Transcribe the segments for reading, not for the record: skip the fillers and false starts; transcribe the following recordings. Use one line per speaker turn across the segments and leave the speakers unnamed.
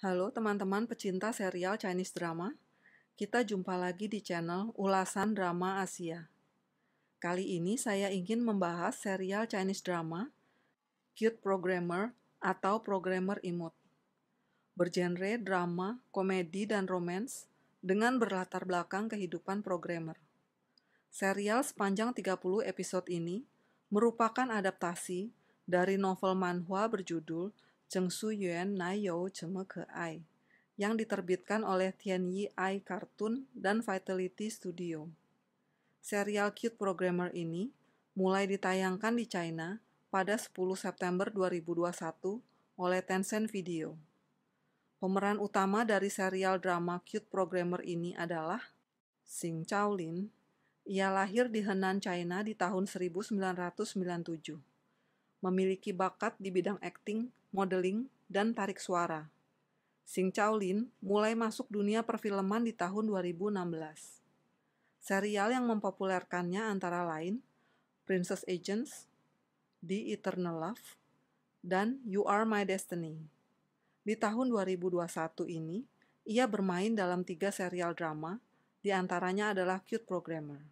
Halo teman-teman pecinta serial Chinese drama, kita jumpa lagi di channel Ulasan Drama Asia. Kali ini saya ingin membahas serial Chinese drama Cute Programmer atau Programmer Imut. Bergenre drama, komedi, dan romance dengan berlatar belakang kehidupan programmer. Serial sepanjang 30 episode ini merupakan adaptasi dari novel manhwa berjudul Zheng Su Yuan Nai You Zheme Ke Ai yang diterbitkan oleh Tianyi Ai Cartoon dan Vitality Studio. Serial Cute Programmer ini mulai ditayangkan di China pada 10 September 2021 oleh Tencent Video. Pemeran utama dari serial drama Cute Programmer ini adalah Xing Chaolin. Ia lahir di Henan, China di tahun 1997. Memiliki bakat di bidang akting, modeling, dan tarik suara. Xing Chaolin mulai masuk dunia perfilman di tahun 2016. Serial yang mempopulerkannya antara lain Princess Agents, The Eternal Love, dan You Are My Destiny. Di tahun 2021 ini, ia bermain dalam 3 serial drama, di antaranya adalah Cute Programmer.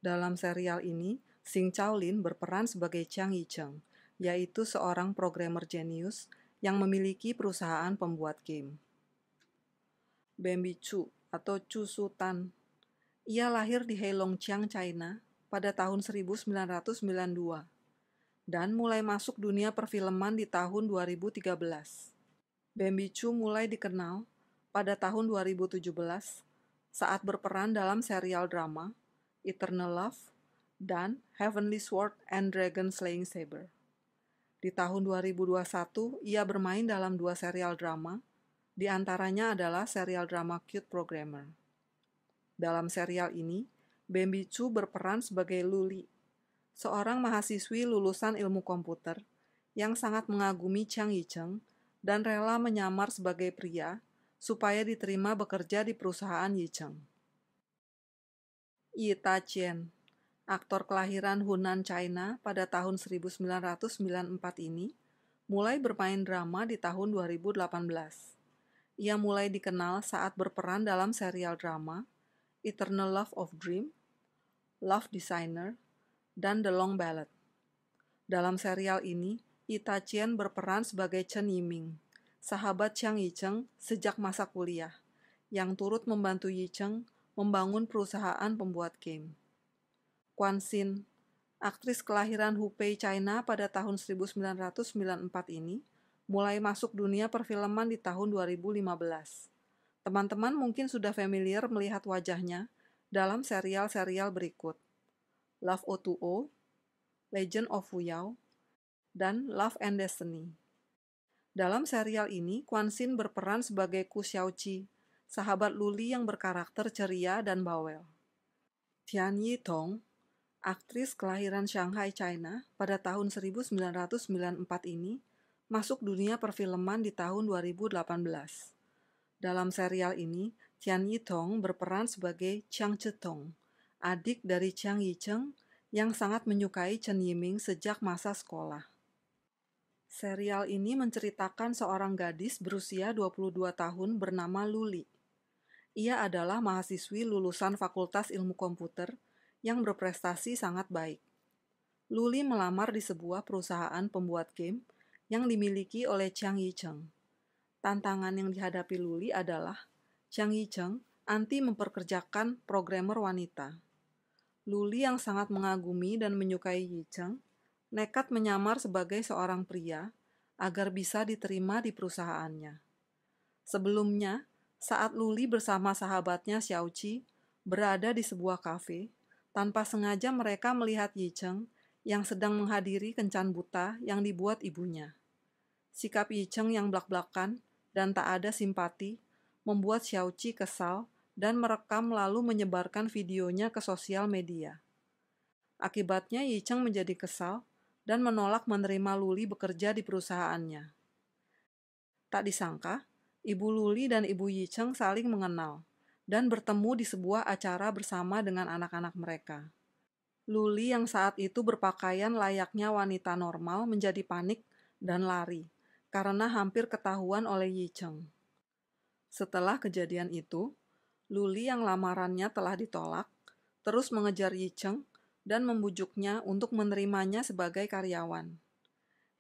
Dalam serial ini, Xing Chaolin berperan sebagai Chiang Yi-cheng, yaitu seorang programmer jenius yang memiliki perusahaan pembuat game. Bambi Chu atau Chu Su-tan. Ia lahir di Heilongjiang, China pada tahun 1992 dan mulai masuk dunia perfilman di tahun 2013. Bambi Chu mulai dikenal pada tahun 2017 saat berperan dalam serial drama Eternal Love dan Heavenly Sword and Dragon Slaying Saber. Di tahun 2021, ia bermain dalam 2 serial drama, di antaranya adalah serial drama Cute Programmer. Dalam serial ini, Bambi Chu berperan sebagai Luli, seorang mahasiswi lulusan ilmu komputer yang sangat mengagumi Chiang Yi-cheng dan rela menyamar sebagai pria supaya diterima bekerja di perusahaan Yi-cheng. Yi Ta-chien, aktor kelahiran Hunan, China pada tahun 1994 ini, mulai bermain drama di tahun 2018. Ia mulai dikenal saat berperan dalam serial drama Eternal Love of Dream, Love Designer, dan The Long Ballad. Dalam serial ini, Yi Ta-chien berperan sebagai Chen Yiming, sahabat Chiang Yi-cheng sejak masa kuliah, yang turut membantu Yi-cheng membangun perusahaan pembuat game. Quan Xin, aktris kelahiran Hubei, China pada tahun 1994 ini, mulai masuk dunia perfilman di tahun 2015. Teman-teman mungkin sudah familiar melihat wajahnya dalam serial-serial berikut: Love O2O, Legend of Fuyao, dan Love and Destiny. Dalam serial ini, Quan Xin berperan sebagai Ku Xiaoqi, sahabat Luli yang berkarakter ceria dan bawel. Tian Yi-tong, aktris kelahiran Shanghai, China pada tahun 1994 ini, masuk dunia perfilman di tahun 2018. Dalam serial ini, Tian Yi-tong berperan sebagai Chiang Che-tong, adik dari Chiang Yi-cheng yang sangat menyukai Chen Yiming sejak masa sekolah. Serial ini menceritakan seorang gadis berusia 22 tahun bernama Luli. Ia adalah mahasiswi lulusan Fakultas Ilmu Komputer yang berprestasi sangat baik. Luli melamar di sebuah perusahaan pembuat game yang dimiliki oleh Chiang Yi-cheng. Tantangan yang dihadapi Luli adalah Chiang Yi-cheng anti memperkerjakan programmer wanita. Luli yang sangat mengagumi dan menyukai Yi-cheng nekat menyamar sebagai seorang pria agar bisa diterima di perusahaannya. Sebelumnya, saat Luli bersama sahabatnya Xiaoqi berada di sebuah kafe, tanpa sengaja mereka melihat Yi-cheng yang sedang menghadiri kencan buta yang dibuat ibunya. Sikap Yi-cheng yang blak-blakan dan tak ada simpati membuat Xiaoqi kesal dan merekam lalu menyebarkan videonya ke sosial media. Akibatnya Yi-cheng menjadi kesal dan menolak menerima Luli bekerja di perusahaannya. Tak disangka, Ibu Luli dan Ibu Yi-cheng saling mengenal dan bertemu di sebuah acara bersama dengan anak-anak mereka. Luli yang saat itu berpakaian layaknya wanita normal menjadi panik dan lari, karena hampir ketahuan oleh Yi Cheng. Setelah kejadian itu, Luli yang lamarannya telah ditolak, terus mengejar Yi Cheng dan membujuknya untuk menerimanya sebagai karyawan.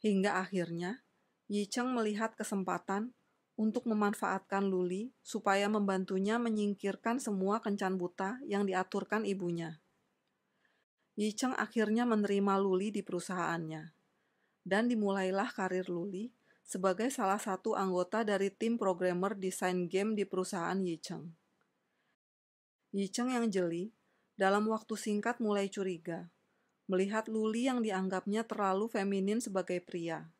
Hingga akhirnya, Yi Cheng melihat kesempatan untuk memanfaatkan Luli supaya membantunya menyingkirkan semua kencan buta yang diaturkan ibunya. Yi Cheng akhirnya menerima Luli di perusahaannya, dan dimulailah karir Luli sebagai salah satu anggota dari tim programmer desain game di perusahaan Yi Cheng. Yi Cheng yang jeli, dalam waktu singkat mulai curiga, melihat Luli yang dianggapnya terlalu feminin sebagai pria.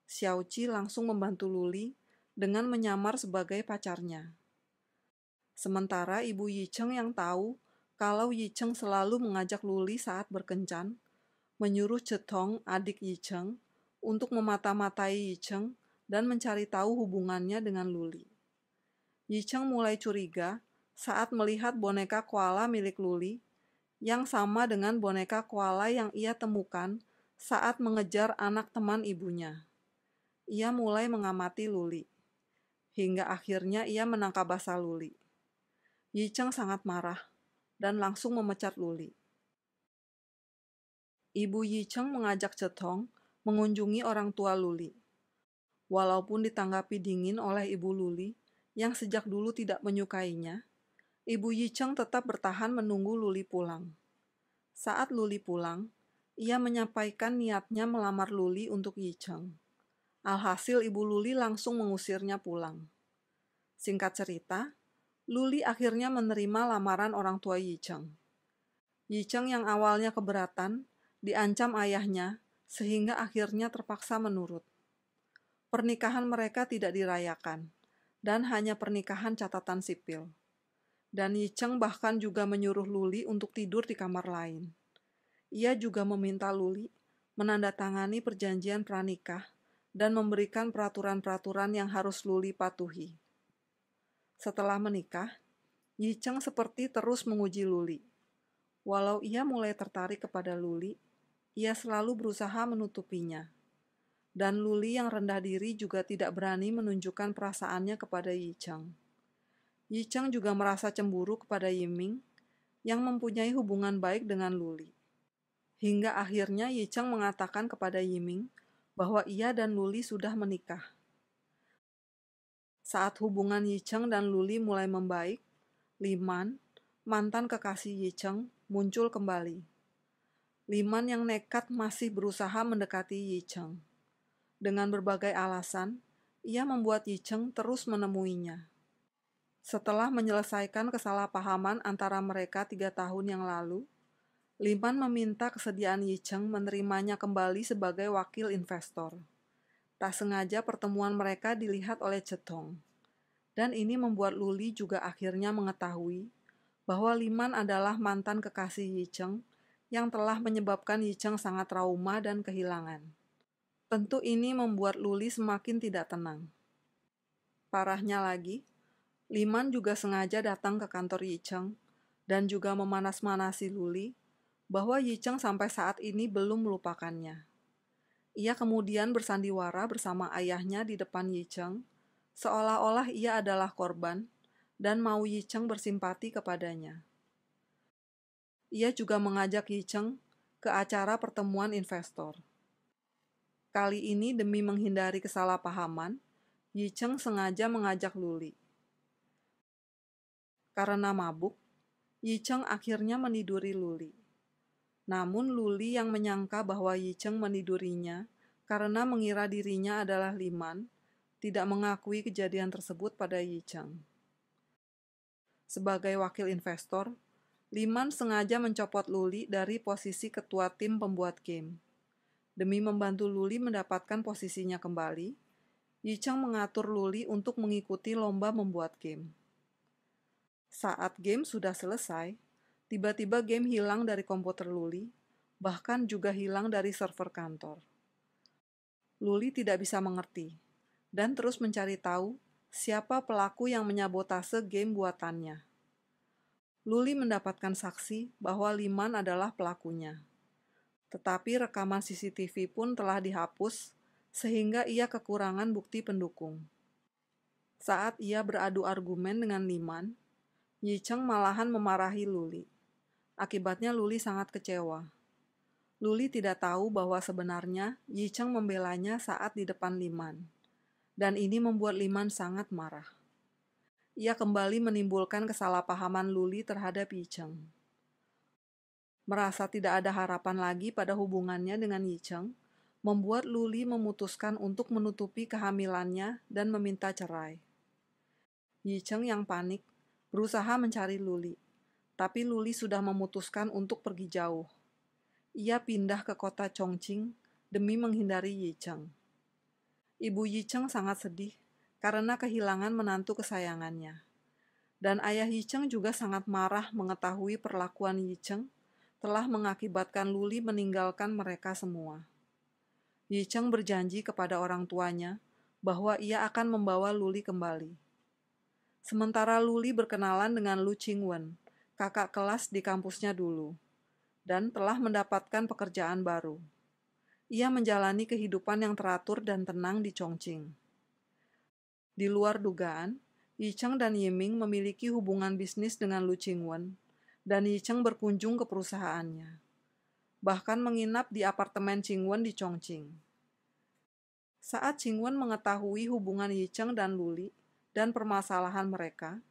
Xiao Qi langsung membantu Luli dengan menyamar sebagai pacarnya. Sementara ibu Yi Cheng yang tahu kalau Yi Cheng selalu mengajak Luli saat berkencan, menyuruh Cetong, adik Yi Cheng, untuk memata-matai Yi Cheng dan mencari tahu hubungannya dengan Luli. Yi Cheng mulai curiga saat melihat boneka koala milik Luli yang sama dengan boneka koala yang ia temukan saat mengejar anak teman ibunya. Ia mulai mengamati Luli, hingga akhirnya ia menangkap basah Luli. Yi Cheng sangat marah dan langsung memecat Luli. Ibu Yi Cheng mengajak Cetong mengunjungi orang tua Luli. Walaupun ditanggapi dingin oleh ibu Luli yang sejak dulu tidak menyukainya, ibu Yi Cheng tetap bertahan menunggu Luli pulang. Saat Luli pulang, ia menyampaikan niatnya melamar Luli untuk Yi Cheng. Alhasil ibu Luli langsung mengusirnya pulang. Singkat cerita, Luli akhirnya menerima lamaran orang tua Yi Cheng. Yi Cheng yang awalnya keberatan, diancam ayahnya, sehingga akhirnya terpaksa menurut. Pernikahan mereka tidak dirayakan, dan hanya pernikahan catatan sipil. Dan Yi Cheng bahkan juga menyuruh Luli untuk tidur di kamar lain. Ia juga meminta Luli menandatangani perjanjian pranikah dan memberikan peraturan-peraturan yang harus Luli patuhi. Setelah menikah, Yi Cheng seperti terus menguji Luli. Walau ia mulai tertarik kepada Luli, ia selalu berusaha menutupinya. Dan Luli yang rendah diri juga tidak berani menunjukkan perasaannya kepada Yi Cheng. Yi Cheng juga merasa cemburu kepada Yiming yang mempunyai hubungan baik dengan Luli. Hingga akhirnya Yi Cheng mengatakan kepada Yiming bahwa ia dan Luli sudah menikah. Saat hubungan Yi Cheng dan Luli mulai membaik, Liman, mantan kekasih Yi Cheng, muncul kembali. Liman yang nekat masih berusaha mendekati Yi Cheng. Dengan berbagai alasan, ia membuat Yi Cheng terus menemuinya. Setelah menyelesaikan kesalahpahaman antara mereka 3 tahun yang lalu, Liman meminta kesediaan Yi Cheng menerimanya kembali sebagai wakil investor. Tak sengaja pertemuan mereka dilihat oleh Cetong. Dan ini membuat Luli juga akhirnya mengetahui bahwa Liman adalah mantan kekasih Yi Cheng yang telah menyebabkan Yi Cheng sangat trauma dan kehilangan. Tentu ini membuat Luli semakin tidak tenang. Parahnya lagi, Liman juga sengaja datang ke kantor Yi Cheng dan juga memanas-manasi Luli bahwa Yi Cheng sampai saat ini belum melupakannya. Ia kemudian bersandiwara bersama ayahnya di depan Yi Cheng, seolah-olah ia adalah korban dan mau Yi Cheng bersimpati kepadanya. Ia juga mengajak Yi Cheng ke acara pertemuan investor. Kali ini demi menghindari kesalahpahaman, Yi Cheng sengaja mengajak Luli. Karena mabuk, Yi Cheng akhirnya meniduri Luli. Namun Luli yang menyangka bahwa Yi Cheng menidurinya karena mengira dirinya adalah Liman, tidak mengakui kejadian tersebut pada Yi Cheng. Sebagai wakil investor, Liman sengaja mencopot Luli dari posisi ketua tim pembuat game. Demi membantu Luli mendapatkan posisinya kembali, Yi Cheng mengatur Luli untuk mengikuti lomba membuat game. Saat game sudah selesai, tiba-tiba game hilang dari komputer Luli, bahkan juga hilang dari server kantor. Luli tidak bisa mengerti, dan terus mencari tahu siapa pelaku yang menyabotase game buatannya. Luli mendapatkan saksi bahwa Liman adalah pelakunya. Tetapi rekaman CCTV pun telah dihapus sehingga ia kekurangan bukti pendukung. Saat ia beradu argumen dengan Liman, Yi Cheng malahan memarahi Luli. Akibatnya Luli sangat kecewa. Luli tidak tahu bahwa sebenarnya Yi Cheng membelanya saat di depan Liman, dan ini membuat Liman sangat marah. Ia kembali menimbulkan kesalahpahaman Luli terhadap Yi Cheng. Merasa tidak ada harapan lagi pada hubungannya dengan Yi Cheng, membuat Luli memutuskan untuk menutupi kehamilannya dan meminta cerai. Yi Cheng yang panik berusaha mencari Luli, tapi Luli sudah memutuskan untuk pergi jauh. Ia pindah ke kota Chongqing demi menghindari Yi Cheng. Ibu Yi Cheng sangat sedih karena kehilangan menantu kesayangannya. Dan ayah Yi Cheng juga sangat marah mengetahui perlakuan Yi Cheng telah mengakibatkan Luli meninggalkan mereka semua. Yi Cheng berjanji kepada orang tuanya bahwa ia akan membawa Luli kembali. Sementara Luli berkenalan dengan Lu Qingwen, kakak kelas di kampusnya dulu, dan telah mendapatkan pekerjaan baru. Ia menjalani kehidupan yang teratur dan tenang di Chongqing. Di luar dugaan, Yi Cheng dan Yiming memiliki hubungan bisnis dengan Lu Qingwen, dan Yi Cheng berkunjung ke perusahaannya, bahkan menginap di apartemen Qingwen di Chongqing. Saat Qingwen mengetahui hubungan Yi Cheng dan Luli dan permasalahan mereka,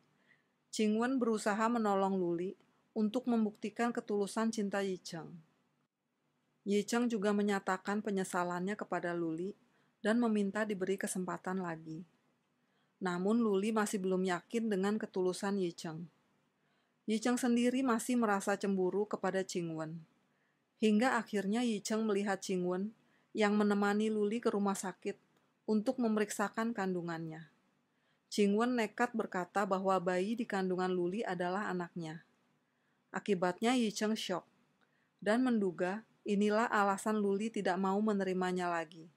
Qingwen berusaha menolong Luli untuk membuktikan ketulusan cinta Yi Cheng. Yi Cheng juga menyatakan penyesalannya kepada Luli dan meminta diberi kesempatan lagi. Namun Luli masih belum yakin dengan ketulusan Yi Cheng. Yi Cheng sendiri masih merasa cemburu kepada Qingwen. Hingga akhirnya Yi Cheng melihat Qingwen yang menemani Luli ke rumah sakit untuk memeriksakan kandungannya. Qingwen nekat berkata bahwa bayi di kandungan Luli adalah anaknya. Akibatnya Yi Cheng syok dan menduga inilah alasan Luli tidak mau menerimanya lagi.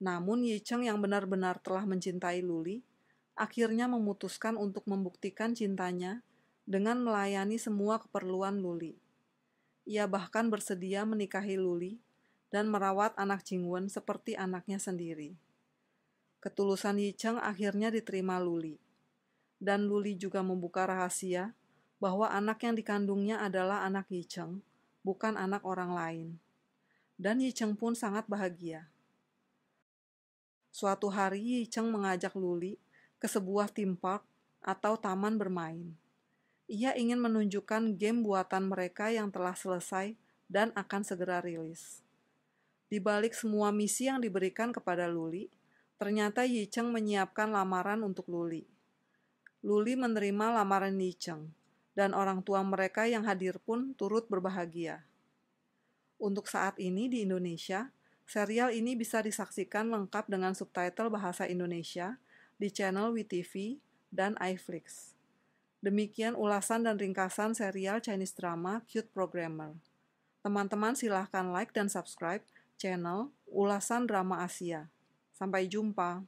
Namun Yi Cheng yang benar-benar telah mencintai Luli, akhirnya memutuskan untuk membuktikan cintanya dengan melayani semua keperluan Luli. Ia bahkan bersedia menikahi Luli dan merawat anak Qingwen seperti anaknya sendiri. Ketulusan Yi Cheng akhirnya diterima Luli. Dan Luli juga membuka rahasia bahwa anak yang dikandungnya adalah anak Yi Cheng, bukan anak orang lain. Dan Yi Cheng pun sangat bahagia. Suatu hari Yi Cheng mengajak Luli ke sebuah theme park atau taman bermain. Ia ingin menunjukkan game buatan mereka yang telah selesai dan akan segera rilis. Di balik semua misi yang diberikan kepada Luli, ternyata Yi Cheng menyiapkan lamaran untuk Luli. Luli menerima lamaran Yi Cheng, dan orang tua mereka yang hadir pun turut berbahagia. Untuk saat ini di Indonesia, serial ini bisa disaksikan lengkap dengan subtitle bahasa Indonesia di channel WeTV dan iFlix. Demikian ulasan dan ringkasan serial Chinese drama Cute Programmer. Teman-teman silahkan like dan subscribe channel Ulasan Drama Asia. Sampai jumpa.